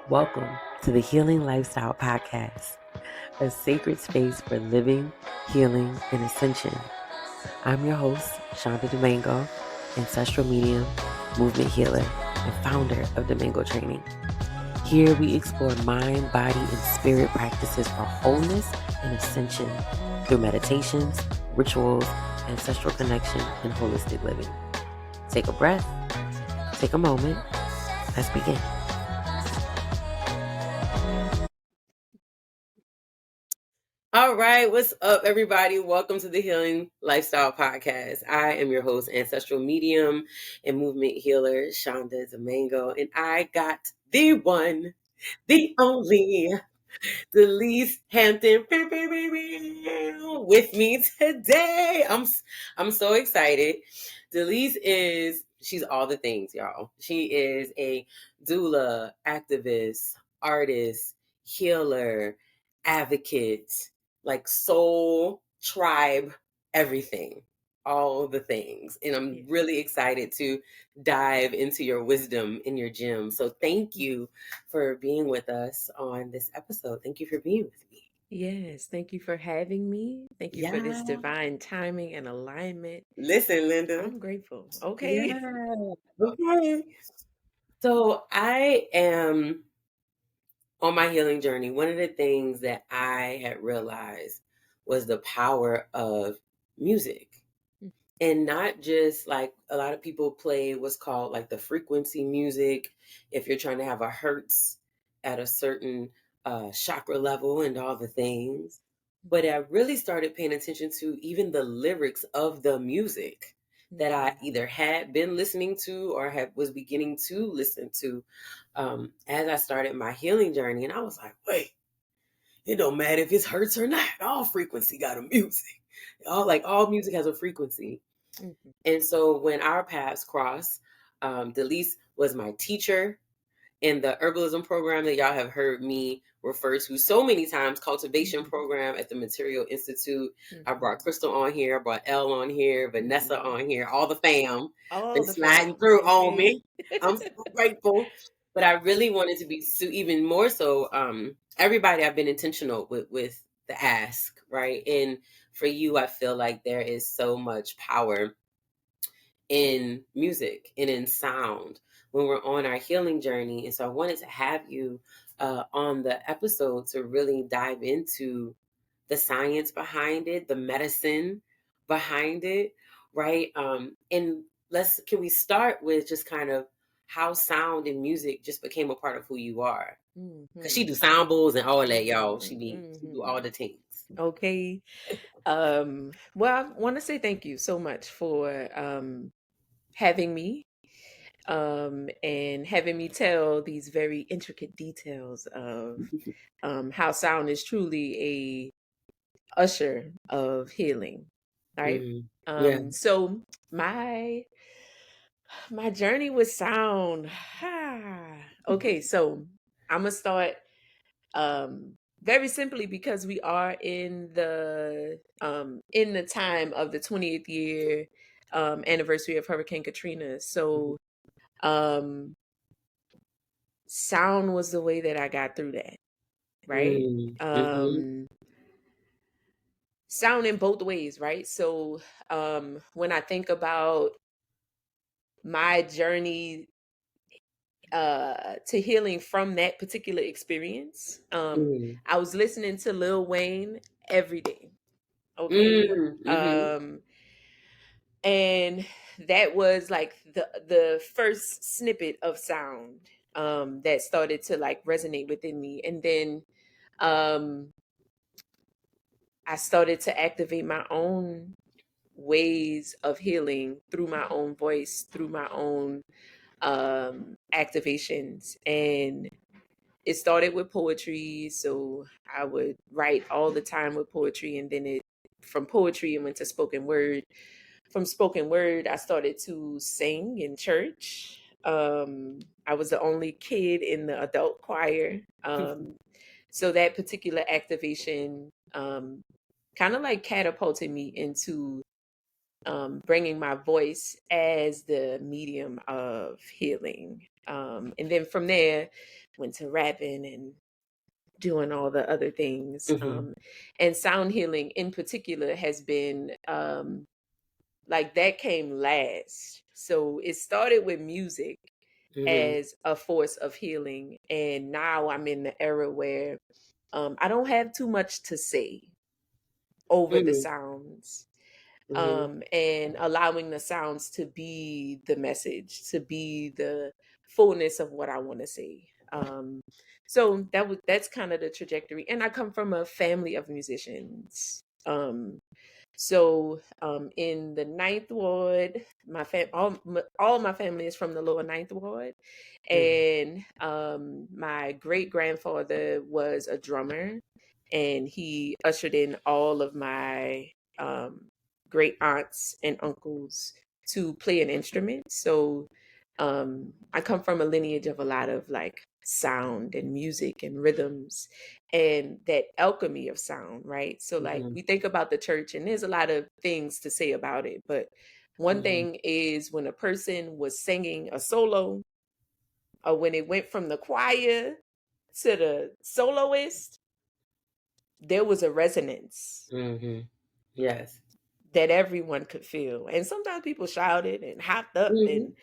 Welcome to the Healing Lifestyle Podcast, a sacred space for living, healing, and ascension. I'm your host, Shonda Domingo, ancestral medium, movement healer, and founder of Domingo Training. Here we explore mind, body, and spirit practices for wholeness and ascension through meditations, rituals, ancestral connection, and holistic living. Take a breath, take a moment, let's begin. All right, what's up, everybody? Welcome to the Healing Lifestyle Podcast. I am your host, ancestral medium and movement healer, Shonda Domingo, and I got the one, the only, Delise Hampton with me today. I'm so excited. She's all the things, y'all. She is a doula, activist, artist, healer, advocate, like soul, tribe, everything. All the things. And I'm really excited to dive into your wisdom in your gym. So thank you for being with us on this episode. Thank you for being with me. Yes, thank you for having me. Thank you for this divine timing and alignment. Listen, Linda. I'm grateful. Okay. Yeah. Okay. So I am on my healing journey. One of the things that I had realized was the power of music. And not just like a lot of people play what's called like the frequency music, if you're trying to have a hertz at a certain chakra level and all the things. But I really started paying attention to even the lyrics of the music that I either had been listening to or was beginning to listen to as I started my healing journey. And I was like, wait, it don't matter if it's hertz or not. All frequency got a music. All music has a frequency. Mm-hmm. And so when our paths crossed, Delise was my teacher in the herbalism program that y'all have heard me refer to so many times, cultivation program at the Material Institute. I brought Crystal on here, I brought Elle on here, Vanessa on here, all the fam. Been sliding through on me. I'm so grateful. But I really wanted to be even more so, everybody I've been intentional with the ask, right? And for you, I feel like there is so much power in music and in sound when we're on our healing journey. And so I wanted to have you on the episode to really dive into the science behind it, the medicine behind it, right? And can we start with just kind of how sound and music just became a part of who you are? Because she do sound bowls and all that, y'all. She do all the things. Okay. Well, I want to say thank you so much for having me and having me tell these very intricate details of how sound is truly a usher of healing, right? So my journey with sound. Okay, so I'm gonna start very simply because we are in the time of the 20th year anniversary of Hurricane Katrina. So sound was the way that I got through that, right? Sound in both ways, right? So when I think about my journey to healing from that particular experience, I was listening to Lil Wayne every day. Okay. And that was like the first snippet of sound that started to like resonate within me. And then I started to activate my own ways of healing through my own voice, through my own activations. And it started with poetry. So I would write all the time with poetry. And then from poetry, it went to spoken word. From spoken word, I started to sing in church. I was the only kid in the adult choir. So that particular activation kind of like catapulted me into bringing my voice as the medium of healing. And then from there, went to rapping and doing all the other things. Mm-hmm. And sound healing in particular has been like that came last. So it started with music Mm-hmm. as a force of healing. And now I'm in the era where I don't have too much to say over the Mm-hmm. sounds, Mm-hmm. and allowing the sounds to be the message, to be the fullness of what I want to say. So that's kind of the trajectory. And I come from a family of musicians. In the Ninth Ward, all my family is from the lower Ninth Ward, and my great grandfather was a drummer, and he ushered in all of my great aunts and uncles to play an instrument. So I come from a lineage of a lot of like sound and music and rhythms and that alchemy of sound, right? So like Mm-hmm. we think about the church and there's a lot of things to say about it, but one Mm-hmm. thing is when a person was singing a solo or when it went from the choir to the soloist, there was a resonance Mm-hmm. Yes. that everyone could feel. And sometimes people shouted and hopped up Mm-hmm. and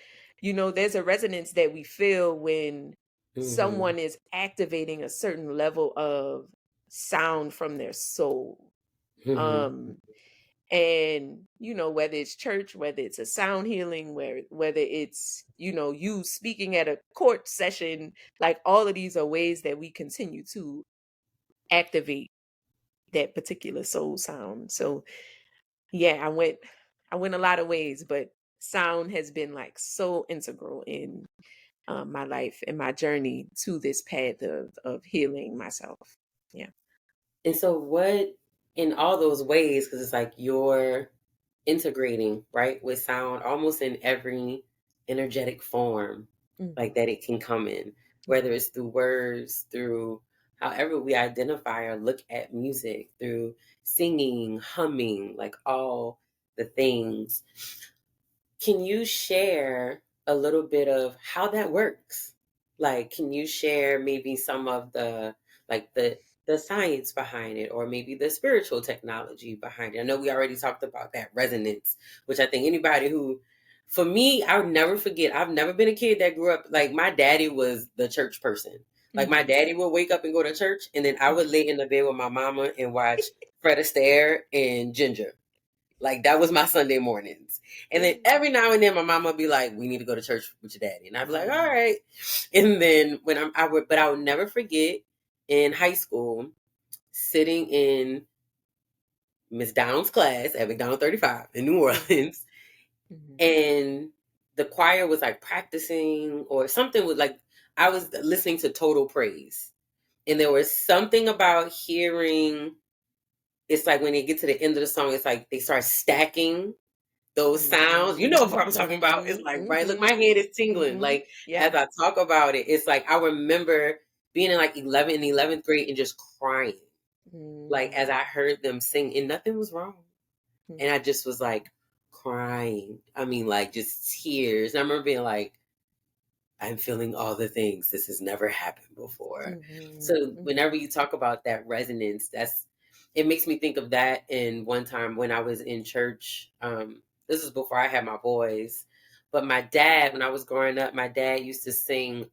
there's a resonance that we feel when Mm-hmm. someone is activating a certain level of sound from their soul. Mm-hmm. Um and whether it's church, whether it's a sound healing, whether it's you speaking at a court session, like all of these are ways that we continue to activate that particular soul sound. So yeah, I went a lot of ways, but sound has been like so integral in my life and my journey to this path of healing myself. Yeah. And so, what in all those ways, because it's like you're integrating, right, with sound almost in every energetic form, Hmm. like that it can come in, Yeah. whether it's through words, through however we identify or look at music, through singing, humming, like all the things. Can you share a little bit of how that works? Like, can you share maybe some of the like the science behind it, or maybe the spiritual technology behind it? I know we already talked about that resonance, which I think anybody who, for me, I would never forget. I've never been a kid that grew up like my daddy was the church person. Like my Hmm. daddy would wake up and go to church, and then I would lay in the bed with my mama and watch Fred Astaire and Ginger. Like that was my Sunday mornings. And then every now and then my mama would be like, we need to go to church with your daddy. And I'd be like, all right. And then I would never forget in high school sitting in Miss Downs' class at McDonald 35 in New Orleans. Hmm. And the choir was like practicing or something with like, I was listening to Total Praise. And there was something about hearing, it's like when they get to the end of the song, it's like they start stacking those sounds. You know what I'm talking about. It's like, right, look, my head is tingling. Hmm. Like, Yeah. as I talk about it, it's like I remember being in like 11th grade and just crying. Like, as Hmm. I heard them sing, and nothing was wrong. And I just was like crying. I mean, like, just tears. And I remember being like, I'm feeling all the things. This has never happened before. Hmm. So whenever you talk about that resonance, it makes me think of that. And one time when I was in church, this is before I had my boys, but my dad, when I was growing up, my dad used to sing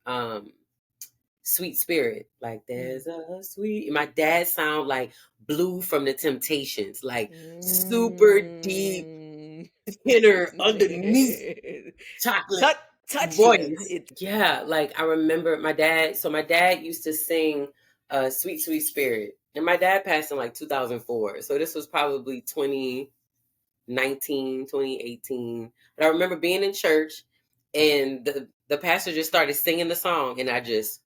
Sweet Spirit. Like there's a sweet, my dad sound like Blue from the Temptations, like super deep Hmm. tenor underneath chocolate touch touch you. voice. Yeah, like I remember my dad. So my dad used to sing Sweet Sweet Spirit. And my dad passed in like 2004. So this was probably 2019, 2018. But I remember being in church and the pastor just started singing the song and I just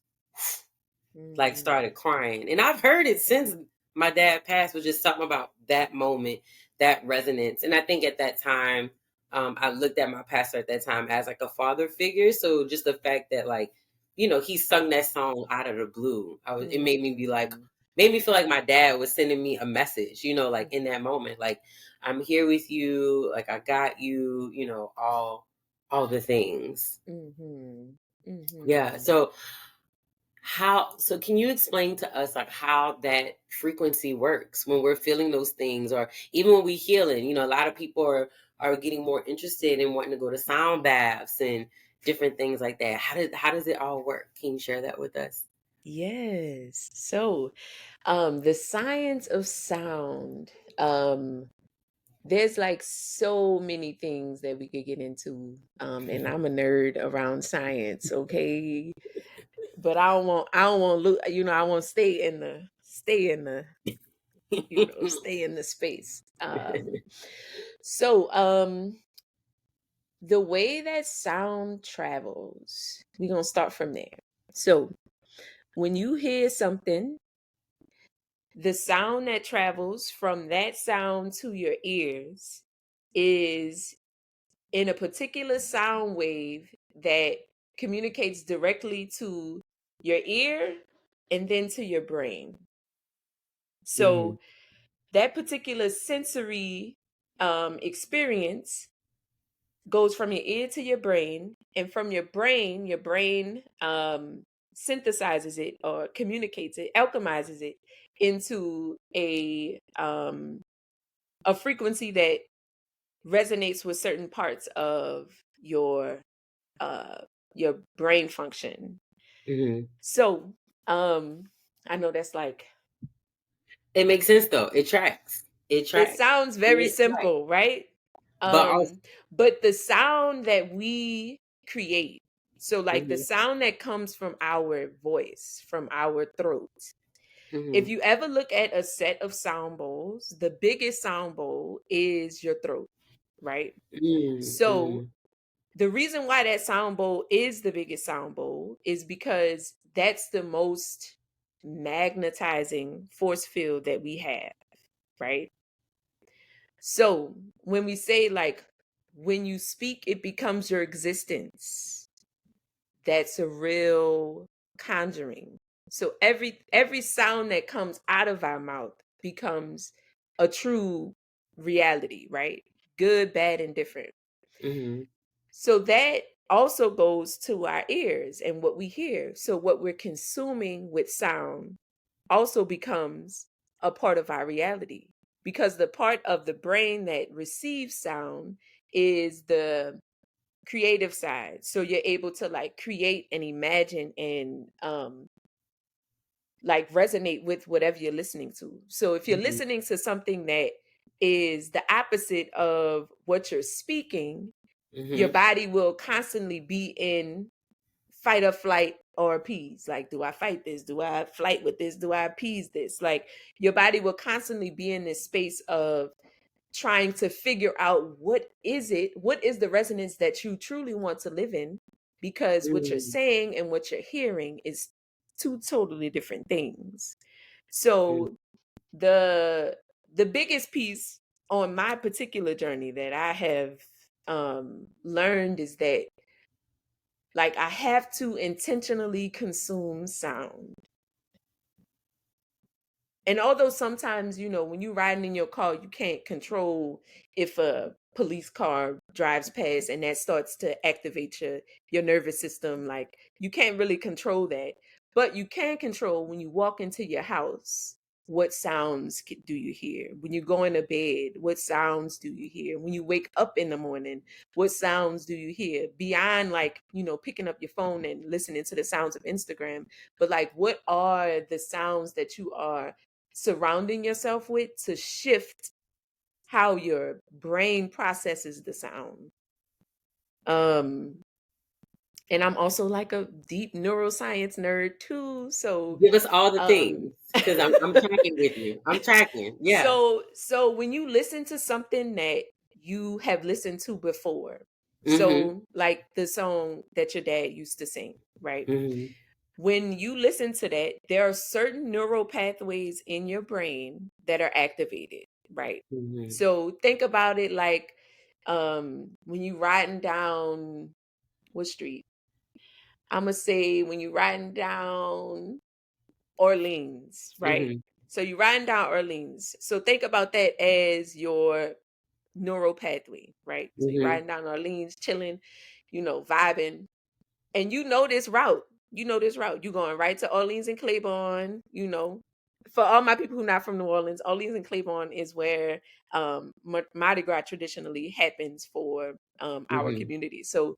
like Hmm. started crying. And I've heard it since my dad passed, was just something about that moment, that resonance. And I think at that time, I looked at my pastor at that time as like a father figure. So just the fact that like, he sung that song out of the blue. It made me be like, Hmm. made me feel like my dad was sending me a message, like in that moment, like I'm here with you, like I got you, all the things. Mhm. Yeah. Mhm. So So can you explain to us like how that frequency works when we're feeling those things, or even when we healing? A lot of people are getting more interested in wanting to go to sound baths and different things like that. How does it all work? Can you share that with us? Yes. So, the science of sound, there's like so many things that we could get into. And I'm a nerd around science, okay? But I don't want look, I want to stay in the space. So the way that sound travels, we're gonna start from there. So when you hear something, the sound that travels from that sound to your ears is in a particular sound wave that communicates directly to your ear and then to your brain. Mm-hmm. So that particular sensory experience goes from your ear to your brain, and from your brain synthesizes it or communicates it, alchemizes it into a frequency that resonates with certain parts of uh your brain function. Mm-hmm. So um I know that's like, It makes sense though. It tracks. It it tracks. sounds very It tracks. simple, right? But also, But the sound that we create, so like the mm-hmm, sound that comes from our voice, from our throat. mm-hmm, If you ever look at a set of sound bowls, the biggest sound bowl is your throat, right? So mm-hmm, the reason why that sound bowl is the biggest sound bowl is because that's the most magnetizing force field that we have, right? So when we say like, when you speak, it becomes your existence, that's a real conjuring. So every sound that comes out of our mouth becomes a true reality, right? Good, bad, and different. mm-hmm, So that also goes to our ears and what we hear. So what we're consuming with sound also becomes a part of our reality, because the part of the brain that receives sound is the creative side. So you're able to like create and imagine and like resonate with whatever you're listening to. So if you're mm-hmm, listening to something that is the opposite of what you're speaking, your mm-hmm, body will constantly be in fight or flight or appease. Like, do I fight this? Do I flight with this? Do I appease this? Like, your body will constantly be in this space of trying to figure out what is the resonance that you truly want to live in, because what you're mm-hmm, saying and what you're hearing is two totally different things. So the biggest piece on my particular journey that I have learned is that, like, I have to intentionally consume sound. And although sometimes, when you're riding in your car, you can't control if a police car drives past and that starts to activate your nervous system. Like, you can't really control that. But you can control when you walk into your house, what sounds do you hear? When you go into bed, what sounds do you hear? When you wake up in the morning, what sounds do you hear? Beyond like, picking up your phone and listening to the sounds of Instagram, but like, what are the sounds that you are surrounding yourself with to shift how your brain processes the sound? Um, and I'm also like a deep neuroscience nerd too. So, give us all the um, things because I'm tracking with you. I'm tracking. Yeah. so when you listen to something that you have listened to before, Mm-hmm. so like the song that your dad used to sing, right? Mm-hmm. When you listen to that, there are certain neural pathways in your brain that are activated, right? Mm-hmm. So think about it like, when you riding down what street? I'm gonna say when you riding down Orleans, right? Mm-hmm. So you riding down Orleans. So think about that as your neural pathway, right? So you're Mm-hmm. riding down Orleans, chilling, vibing, and you know this route. you know this route. You're going right to Orleans and Claiborne, you know. For all my people who are not from New Orleans, Orleans and Claiborne is where Mardi Gras traditionally happens for our Mm-hmm. community. So,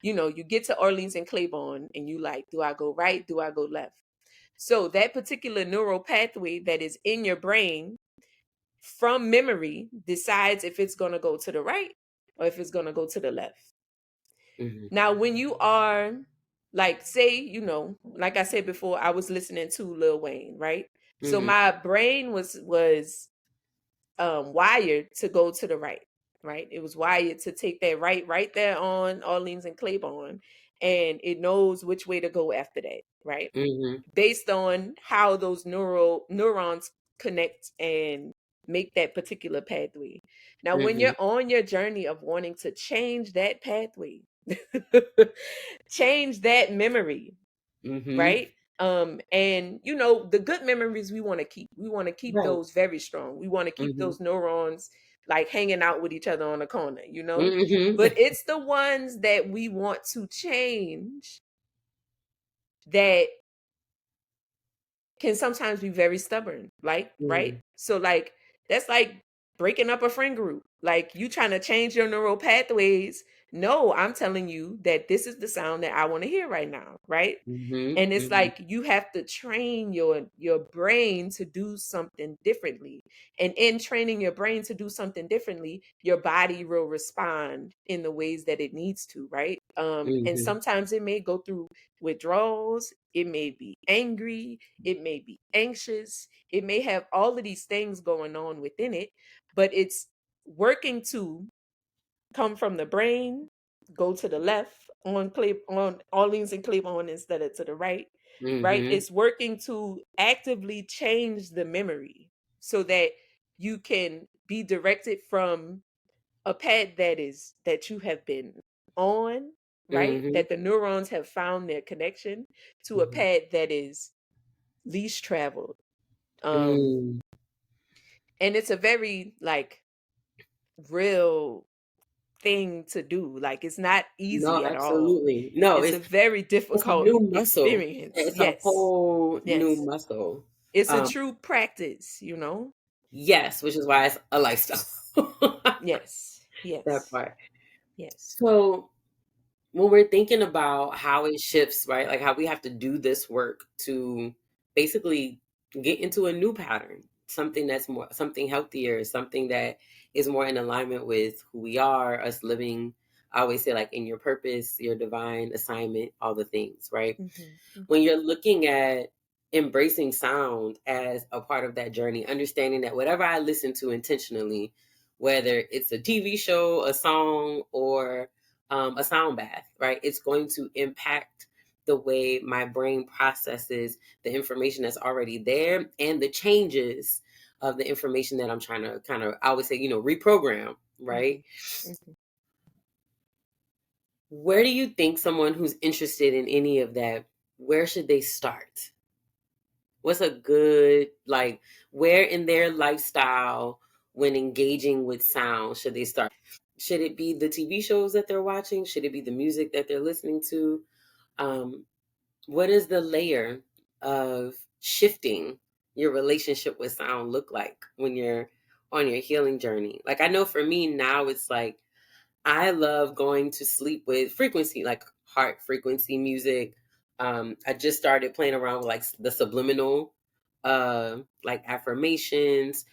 you know, you get to Orleans and Claiborne and you like, do I go right? Do I go left? So that particular neural pathway that is in your brain from memory decides if it's going to go to the right or if it's going to go to the left. Mm-hmm. Now, when you are like, say, you know, like I said before, I was listening to Lil Wayne, right? So Mm-hmm. my brain was wired to go to the right, right? It was wired to take that right there on Orleans and Claiborne, and it knows which way to go after that, right? Mm-hmm. Based on how those neurons connect and make that particular pathway. Now, when Mm-hmm. you're on your journey of wanting to change that pathway, change that memory, Mm-hmm. right? And you know, the good memories we want to keep. We want to keep Right. those very strong. We want to keep Mm-hmm. those neurons like hanging out with each other on the corner, you know? Mm-hmm. But it's the ones that we want to change that can sometimes be very stubborn, like, right? So like that's like breaking up a friend group. Like you trying to change your neural pathways. No, I'm telling you that this is the sound that I want to hear right now, right? Mm-hmm. And it's Mm-hmm. like you have to train your brain to do something differently. And in training your brain to do something differently, your body will respond in the ways that it needs to, right? And Mm-hmm. sometimes it may go through withdrawals, it may be angry, it may be anxious, it may have all of these things going on within it, but it's working to come from the brain, go to the left on Orleans and Claiborne instead of to the right, right? Mm-hmm. It's working to actively change the memory so that you can be directed from a path that you have been on, right? Mm-hmm. That the neurons have found their connection to a Mm-hmm. path that is least traveled. Um, Mm. and it's a very like real thing to do. Like it's not No, easy at all. absolutely. No, It's a very it's a difficult new muscle. experience. It's a Yes. whole new Yes. muscle. It's a Um, true practice, you know? yes, which is why it's a lifestyle. Yes. That Yes. part. Yes. So when we're thinking about how it shifts, right? Like how we have to do this work to basically get into a new pattern, something that's more, something healthier, something that is more in alignment with who we are, us living. I always say, like, in your purpose, your divine assignment, all the things, right? Hmm. When Hmm. you're looking at embracing sound as a part of that journey, understanding that whatever I listen to intentionally, whether it's a TV show, a song, or a sound bath, right? It's going to impact the way my brain processes the information that's already there and the changes of the information that I'm trying to kind of, I always say, reprogram, right? Hmm. Hmm. Where do you think someone who's interested in any of that, where should they start? What's a good, like, where in their lifestyle when engaging with sound should they start? Should it be the TV shows that they're watching? Should it be the music that they're listening to? Um, what is the layer of shifting your relationship with sound look like when you're on your healing journey? Like, I know for me now, it's like I love going to sleep with frequency, like heart frequency music. I just started playing around with like the subliminal, like affirmations.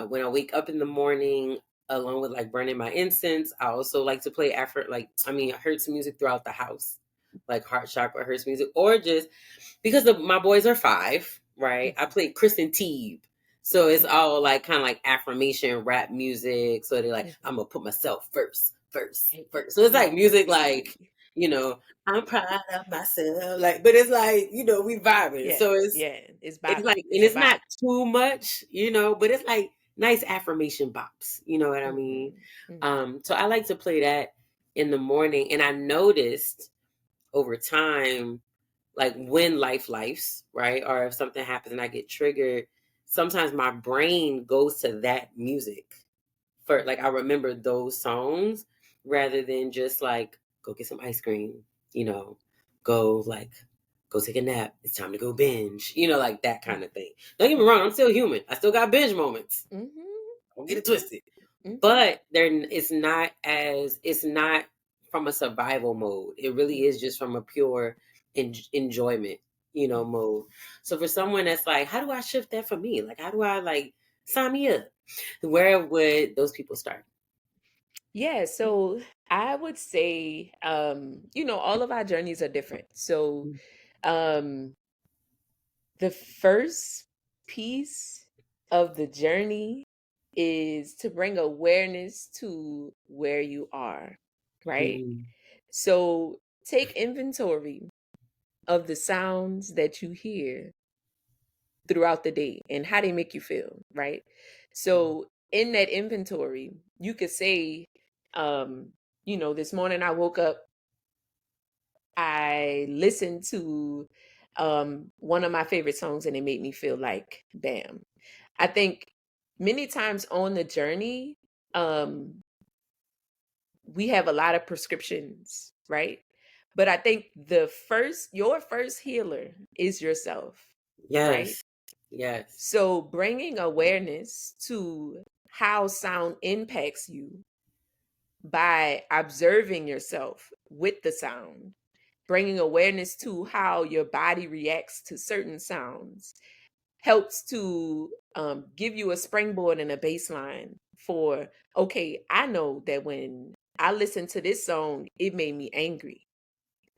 When I wake up in the morning, along with like burning my incense, I also like to play hertz music throughout the house, like heart chakra hertz music, or just because my boys are 5, right? I Hmm. play Chris and Teve. So it's Hmm. all like kind of like affirmation rap music. So they're like, Hmm. I'm gonna put myself first, first, Hey. first. So it's like music Hey. like, I'm proud of myself. Like, but it's like, we vibing. Yeah. So Yeah. It's it's bopping. like, and It's a it's bop. not too much, but it's like nice affirmation bops. You know what I mean? Hmm. Hmm. So I like to play that in the morning. And I noticed over time, like when lifes, right? Or if something happens and I get triggered, sometimes my brain goes to that music for, like, I remember those songs rather than just like go get some ice cream, you know, go like go take a nap. It's time to go binge. Like that kind of thing. Don't get me wrong, I'm still human. I still got binge moments. Mm-hmm. Don't get it Mm-hmm. twisted. Mm-hmm. But it's not from a survival mode. It really is just from a pure enjoyment, mode. So for someone that's like, how do I shift that for me? Like, how do I like sign me up? Where would those people start? Yeah, so I would say, all of our journeys are different. So, um, the first piece of the journey is to bring awareness to where you are, right? Mm-hmm. So, take inventory of the sounds that you hear throughout the day and how they make you feel, right? So, in that inventory, you could say, this morning I woke up, I listened to one of my favorite songs and it made me feel like bam. I think many times on the journey, um, we have a lot of prescriptions, right? But I think your first healer is yourself, right? Yes. Yes. So bringing awareness to how sound impacts you by observing yourself with the sound, bringing awareness to how your body reacts to certain sounds helps to give you a springboard and a baseline for, okay, I know that when I listened to this song, it made me angry.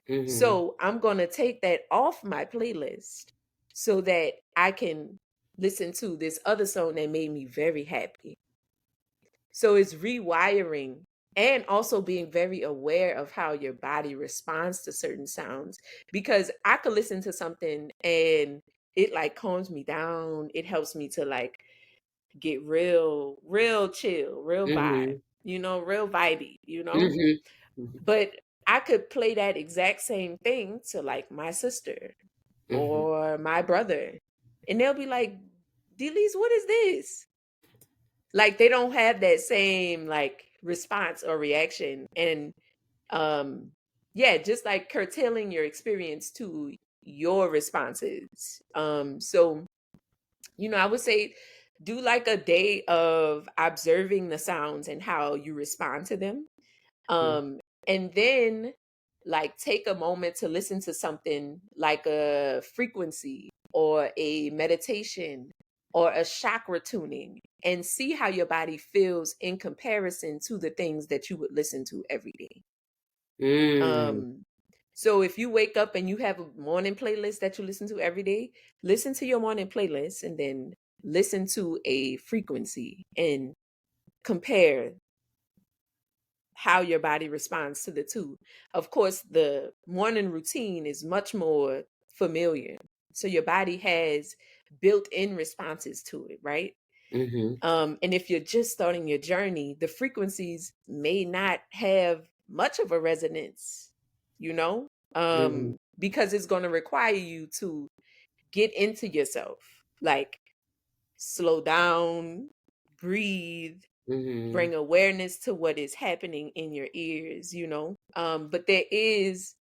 Mm-hmm. So I'm going to take that off my playlist so that I can listen to this other song that made me very happy. So it's rewiring and also being very aware of how your body responds to certain sounds. Because I could listen to something and it like calms me down. It helps me to like get real chill, real vibe, Mm-hmm. real vibey. Mm-hmm. But I could play that exact same thing to like my sister Mm-hmm. or my brother. And they'll be like, Delise, what is this? Like they don't have that same like response or reaction. And um yeah, just like curtailing your experience to your responses. So I would say do like a day of observing the sounds and how you respond to them. Um, and then like take a moment to listen to something like a frequency or a meditation or a chakra tuning and see how your body feels in comparison to the things that you would listen to every day. Mm-hmm. Um, so if you wake up and you have a morning playlist that you listen to every day, listen to your morning playlist and then listen to a frequency and compare how your body responds to the two. Of course, the morning routine is much more familiar. So your body has built-in responses to it, right? Mm-hmm. And if you're just starting your journey, the frequencies may not have much of a resonance, Mm-hmm. because it's going to require you to get into yourself, like slow down, breathe, Mm-hmm. bring awareness to what is happening in your ears. But there is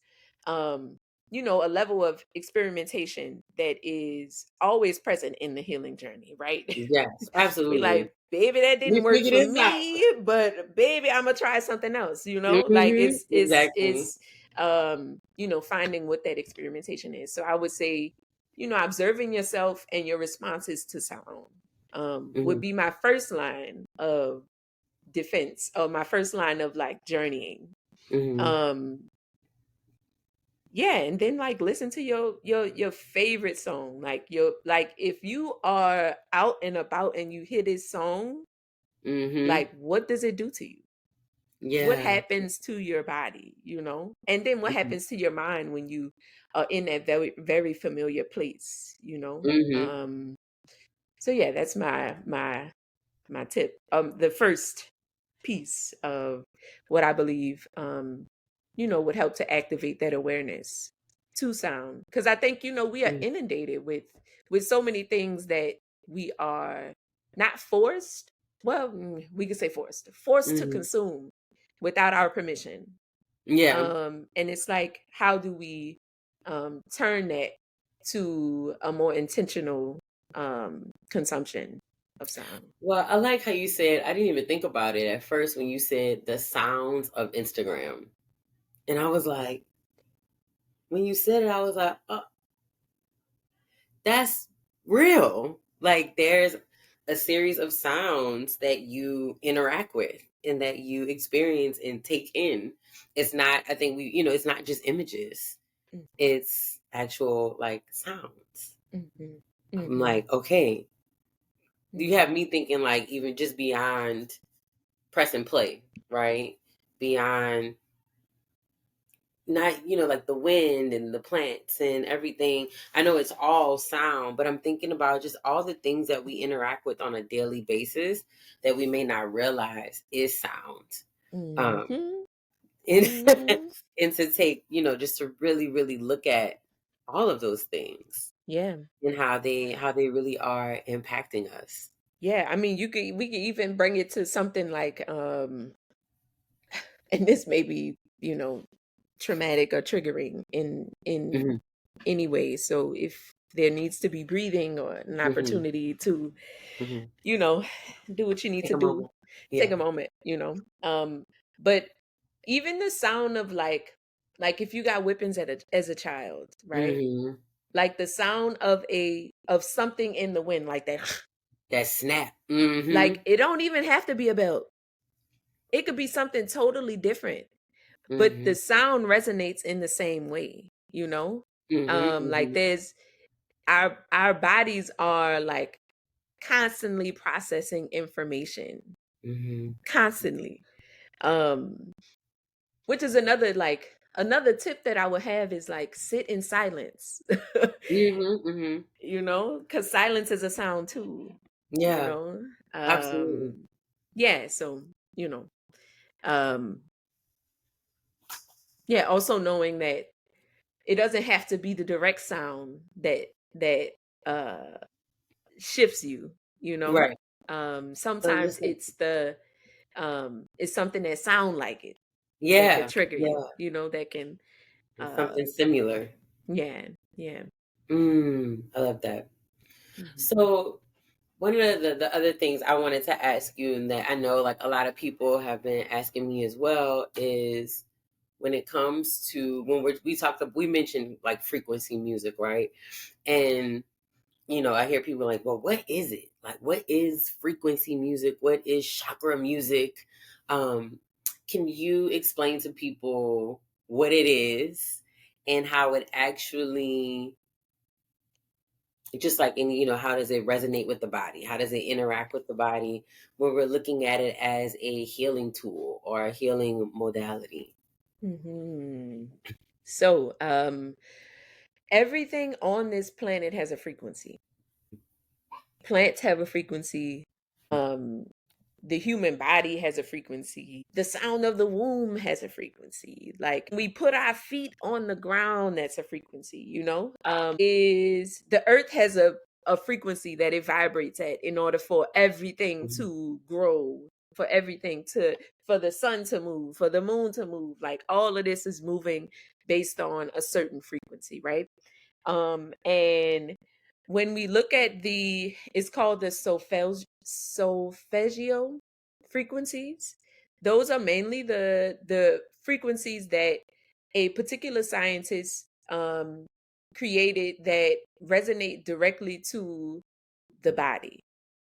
um a level of experimentation that is always present in the healing journey, right? Yes, We absolutely. like, baby, that We didn't work figure for this out. me, but baby, I'm gonna try something else. Like Mm-hmm. Exactly. it's finding what that experimentation is. So I would say, observing yourself and your responses to sound would Mm-hmm. be my first line of defense, or my first line of like journeying. Mm-hmm. um yeah, and then like listen to your favorite song, like if you are out and about and you hear this song, Mm-hmm. like what does it do to you? What Yeah. happens to your body? And then what Mm-hmm. happens to your mind when you are in that very very familiar place? Mm-hmm. So yeah, that's my tip. The first piece of what I believe, would help to activate that awareness to sound. Because I think, we are inundated with so many things that we are not forced. Well, we could say forced to Mm-hmm. consume without our permission. Yeah. And it's like, how do we turn that to a more intentional consumption of sound. Well, I like how you said, I didn't even think about it at first when you said the sounds of Instagram. And I was like, when you said it, I was like, oh, that's real. Like there's a series of sounds that you interact with and that you experience and take in. It's not, I think it's not just images, Mm, it's actual like sounds. mhm, I'm mhm, like, okay, you have mhm, me thinking like even just beyond press and play, right? Beyond not like the wind and the plants and everything. I know it's all sound, but I'm thinking about just all the things that we interact with on a daily basis that we may not realize is sound. um mhm, and mhm. and to take just to really really look at all of those things Yeah. and how they really are impacting us. Yeah. I mean, we could even bring it to something like and this may be, traumatic or triggering in Hmm. any way. So if there needs to be breathing or an Hmm. opportunity to, Hmm. you know, do what you need Take to a do, moment. take Yeah. a moment. But even the sound of like if you got whippings as a child, right? Hmm. Like the sound of something in the wind, like that, That snap. Hmm. like it don't even have to be a belt. It could be something totally different, but Hmm. the sound resonates in the same way. Hmm. Like Hmm. there's our bodies are like constantly processing information Hmm. constantly. um which is another tip that I would have is like sit in silence. Hmm. Hmm. Because silence is a sound too. you Yeah, know absolutely. yeah, so you know um yeah, also knowing that it doesn't have to be the direct sound that uh shifts you. Right. But Sometimes listen, it's something that sound like it that could yeah, trigger yeah, that can it's uh something similar. yeah, yeah. I love that. Mhm. So one of the other things I wanted to ask you, and that I know like a lot of people have been asking me as well, is when it comes to when we mentioned like frequency music, right? And I hear people like, well, what is it? Like, what is frequency music? What is chakra music? Um, can you explain to people what it is and how it actually, just like any, how does it resonate with the body? How does it interact with the body when we're looking at it as a healing tool or a healing modality? Mhm. So, everything on this planet has a frequency. Plants have a frequency. Um, the human body has a frequency. The sound of the womb has a frequency. Like we put our feet on the ground, that's a frequency. Is the earth has a frequency that it vibrates at in order for everything Mhm. to grow, for the sun to move, for the moon to move. Like all of this is moving based on a certain frequency, right? And when we look at it's called the solfeggio frequencies. Those are mainly the frequencies that a particular scientist created that resonate directly to the body,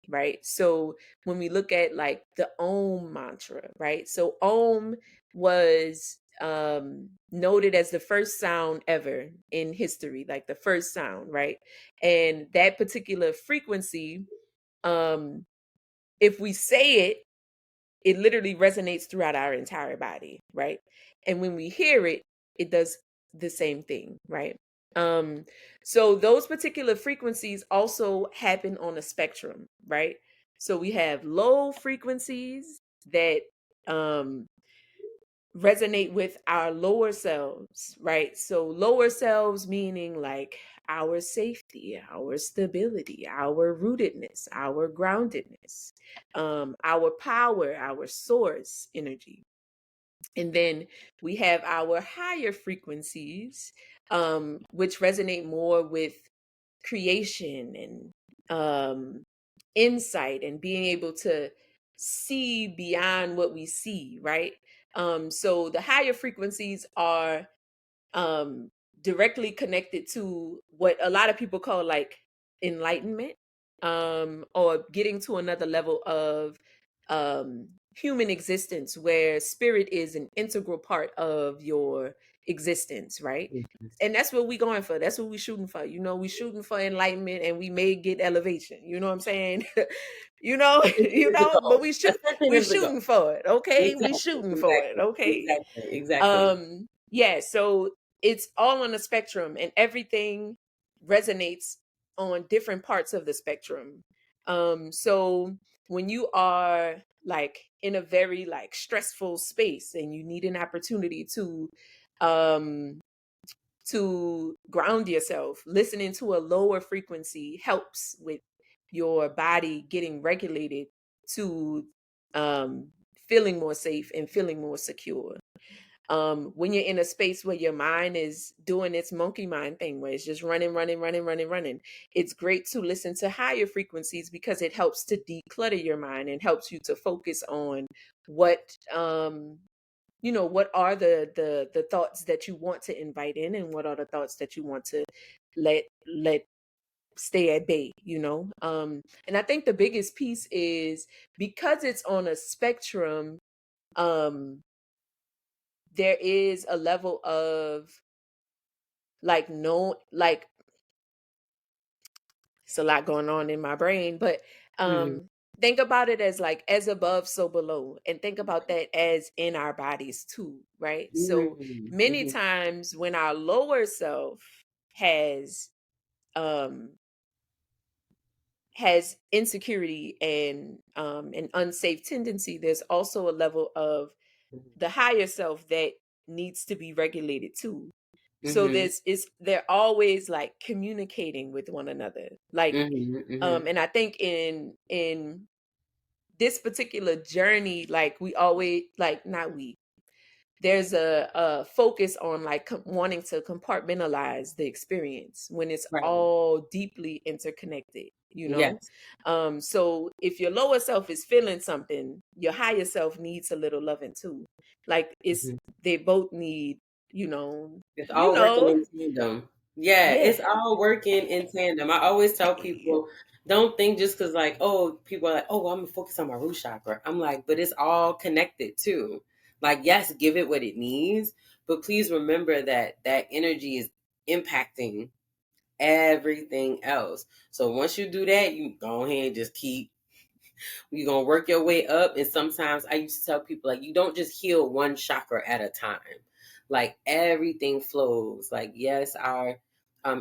right? So when we look at like the Om mantra, right? So Om was noted as the first sound ever in history, like the first sound, right? And that particular frequency, um, if we say it literally resonates throughout our entire body, right? And when we hear it, it does the same thing, right? Um, so those particular frequencies also happen on a spectrum, right? So we have low frequencies that um resonate with our lower selves, right? So lower selves meaning like our safety, our stability, our rootedness, our groundedness, our power, our source energy. And then we have our higher frequencies, which resonate more with creation and insight and being able to see beyond what we see, right? So the higher frequencies are um directly connected to what a lot of people call like enlightenment, or getting to another level of human existence where spirit is an integral part of your existence, right? Mhm. And that's what we going for. That's what we shooting for. We shooting for enlightenment, and we may get elevation. You know what I'm saying? Ascension is the But goal. Ascension we is the goal. shooting for it. Okay, we Exactly, shooting for it. exactly, Okay. exactly, exactly. Yeah, so it's all on a spectrum, and everything resonates on different parts of the spectrum. So when you are like in a very like stressful space and you need an opportunity um to ground yourself, listening to a lower frequency helps with your body getting regulated to feeling more safe and feeling more secure. When you're in a space where your mind is doing its monkey mind thing, where it's just running, running, running, running, running, it's great to listen to higher frequencies because it helps to declutter your mind and helps you to focus on what what are the thoughts that you want to invite in, and what are the thoughts that you want to let stay at bay. And I think the biggest piece is because it's on a spectrum. There is a level of like no like it's a lot going on in my brain, but Mhm. think about it as like as above so below, and think about that as in our bodies too, right? So Mm, many mhm, times when our lower self has um insecurity and an unsafe tendency, there's also a level of mhm, the higher self that needs to be regulated too. So mhm, they're always like communicating with one another. Like mhm, mhm. and I think in this particular journey, like we always like not we there's a focus on like wanting to compartmentalize the experience when it's Right. all deeply interconnected. Yes. So if your lower self is feeling something, your higher self needs a little loving too. Like it's Mhm. they both need you know It's you all working know in tandem. Yeah, yeah. it's all working in tandem. I always tell people, don't think just because, like, oh, people are like, oh, well, I'm gonna focus on my root chakra. I'm like, but it's all connected too. Like, yes, give it what it needs, but please remember that that energy is impacting everything else. So once you do that, you go ahead and just keep you're gonna work your way up. And sometimes I used to tell people like you don't just heal one chakra at a time. Like everything flows. Like yes, our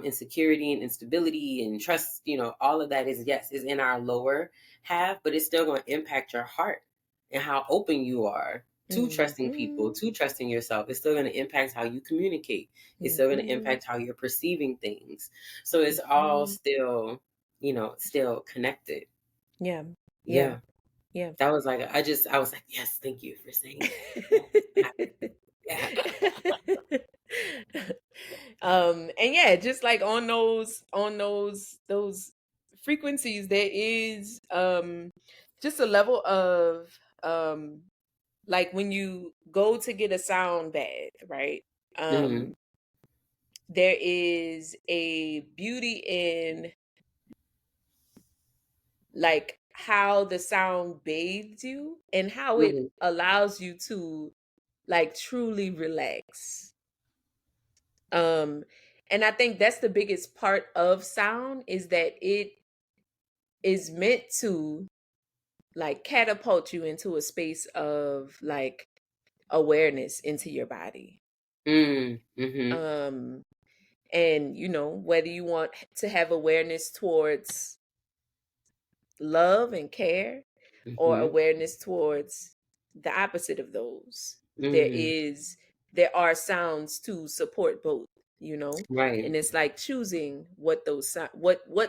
insecurity and instability and trust, all of that is yes, is in our lower half, but it's still gonna impact your heart and how open you are to trusting people, Mhm. to trusting yourself. It's still gonna impact how you communicate. It's still gonna Mhm. impact how you're perceiving things. So it's all Mhm. still, still connected. Yeah. Yeah. Yeah. Yeah. That was like I was like, "Yes, thank you for saying that." Yes. Yeah. And yeah, just like on those frequencies, there is just a level of um like when you go to get a sound bath, right? Mhm. Um there is a beauty in like how the sound bathes you and how it Mhm. allows you to like truly relax. Um and I think that's the biggest part of sound is that it is meant to like catapult you into a space of like awareness into your body. Mm. Mhm. Um and whether you want to have awareness towards love and care or Mhm. awareness towards the opposite of those, there Mhm. is there are sounds to support both. Right. And it's like choosing what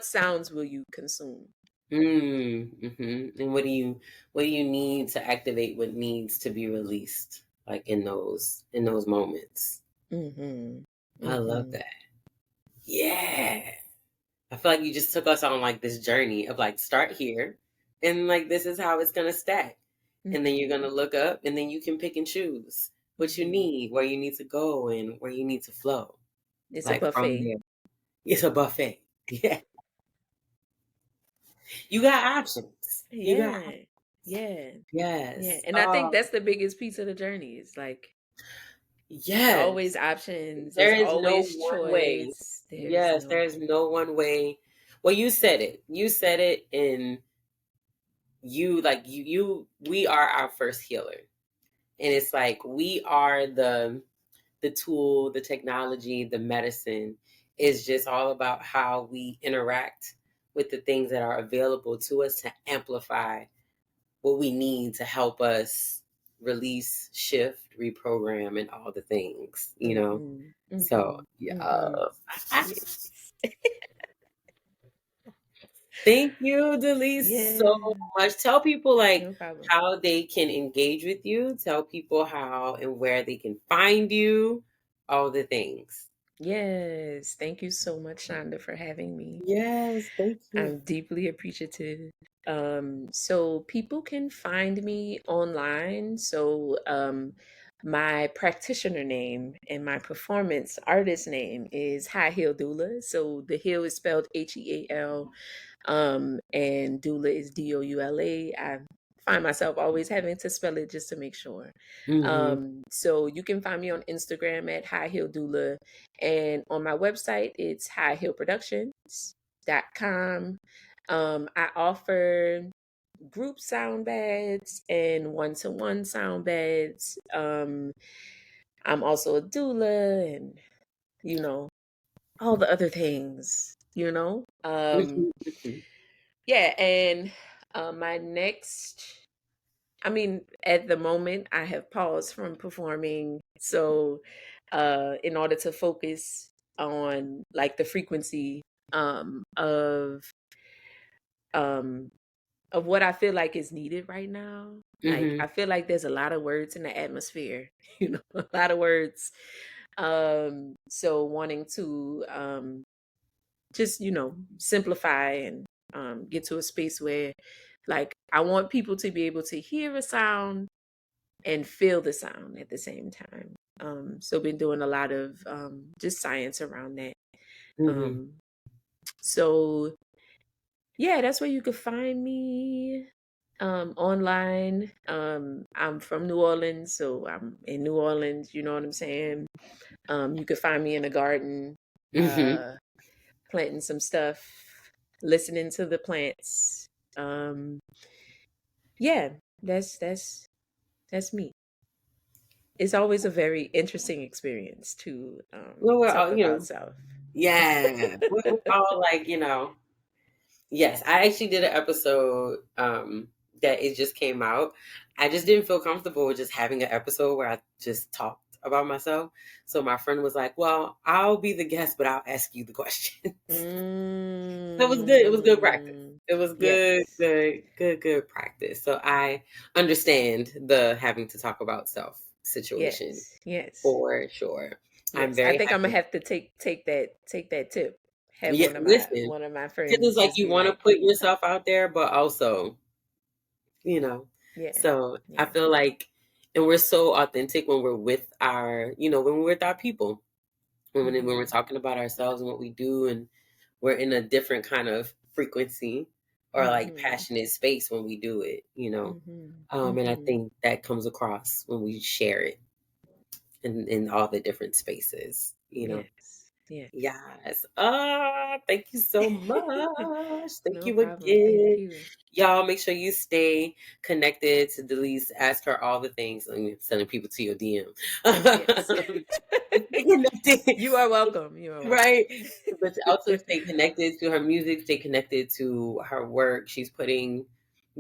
sounds will you consume. Mm. Mhm. And what do you need to activate what needs to be released? like in those moments. Mm-hmm. I love Mm-hmm. that. Yeah. I feel like you just took us on like this journey of like start here and like this is how it's gonna stack. And then you're Mm-hmm. gonna look up and then you can pick and choose what you Mm-hmm. need, where you need to go and where you need to flow. It's a Like from buffet. there. It's a buffet. Yeah. You got options. You got Yeah. Yeah. Yeah. yes. And I think Oh that's the biggest piece of the journey. It's like it's always yes. options. There's There is no always one way. choice. There's Yes, no. there's no one way. Well, you said it. You said it and you like we are our first healer. And it's like we are the tool, the technology, the medicine. Is just all about how we interact with the things that are available to us to amplify what we need to help us release, shift, reprogram, and all the things, you know? Mm-hmm. So, Mm-hmm. yeah. Mm-hmm. Yes. Thank you, Delise, so Yeah. much. Tell people like No problem. how they can engage with you. Tell people how and where they can find you. All the things. Yes. Thank you so much, Shonda, for having me. Yes, thank you. I'm deeply appreciative. So people can find me online. My practitioner name and my performance artist name is High Heel Doula. So the heel is spelled Heal, and doula is Doula. I find myself always having to spell it just to make sure. Mm-hmm. So you can find me on Instagram at High Heel Doula, and on my website it's highheelproductions.com. I offer group sound beds and one-to-one sound beds. I'm also a doula and you know all the other things, you know. Mm-hmm. Yeah, and my next, I mean, at the moment, I have paused from performing. So, in order to focus on like the frequency um, of um, of what I feel like is needed right now. Like Mm-hmm. I feel like there's a lot of words in the atmosphere, you know, a lot of words. So wanting to just simplify and get to a space where like I want people to be able to hear a sound and feel the sound at the same time. So been doing a lot of just science around that. Mm-hmm. um so yeah, that's where you could find me online. I'm from New Orleans, so I'm in New Orleans, you know what I'm saying. You could find me in the garden, Mm-hmm. uh planting some stuff, listening to the plants. Um, yeah, that's me. It's always a very interesting experience to Well, we're talk all, about self. yeah, we're all like, yes, I actually did an episode that it just came out. I just didn't feel comfortable with just having an episode where I just talked about myself. So my friend was like, "Well, I'll be the guest, but I'll ask you the questions." So it was good. It was good practice. Mm, It was good, yes, good, good, good practice. So I understand the having to talk about self situation yes, yes, for sure. I'm yes. I very think I'm gonna happy. have to take that tip. Have Yeah, one of my listen, one of my because it's friends like just you be want to like, put yourself out there, but also, you know. yeah, So I yeah, feel like, and we're so authentic when we're with our, when we're with our people, when we're hmm, talking about ourselves and what we do, and we're in a different kind of frequency or like hmm, passionate space when we do it, hmm, And I hmm. think that comes across when we share it in all the different spaces. Yes, yes. Yes. Thank you so much. Thank No you problem. Thank again. you. Y'all make sure you stay connected to Delise. Ask her all the things. I'm sending people to your DM. Yes. Stay connected. You are welcome. You are welcome. Right. But to also stay connected to her music, stay connected to her work. She's putting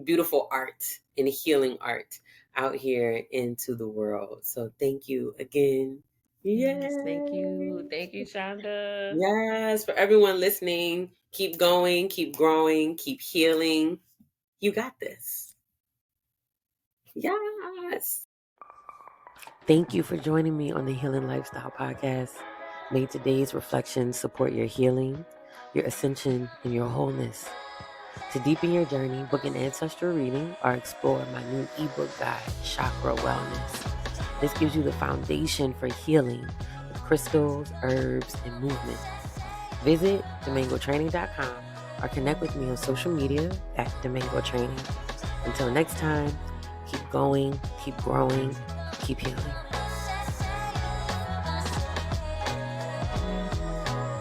beautiful art and healing art out here into the world. So thank you again. Yes, thank you. Yay. Thank you, Shonda. Yes, for everyone listening, keep going, keep growing, keep healing. You got this. Yes. Thank you for joining me on the Healing Lifestyle Podcast. May today's reflections support your healing, your ascension, and your wholeness. To deepen your journey, book an ancestral reading or explore my new ebook guide, Chakra Wellness. This gives you the foundation for healing with crystals, herbs, and movement. Visit DomingoTraining.com or connect with me on social media at Domingo Training. Until next time, keep going, keep growing, keep healing.